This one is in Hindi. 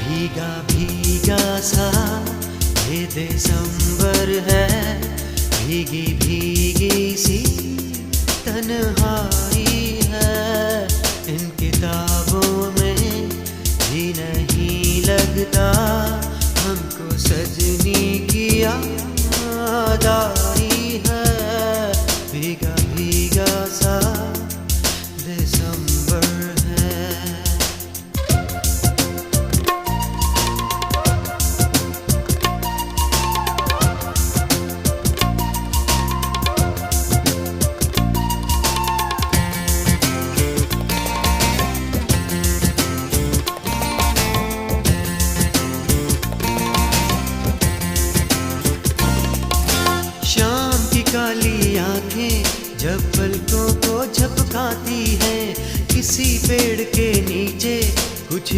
भीगा भीगा सा ये दिसंबर है, भीगी भीगी सी तन्हाई है। इन किताबों में भी नहीं लगता हमको सजनी की याद आई है। भीगा भीगा सा दिसंबर है। शाम की काली आंखें जब पलकों को झपकाती है, किसी पेड़ के नीचे कुछ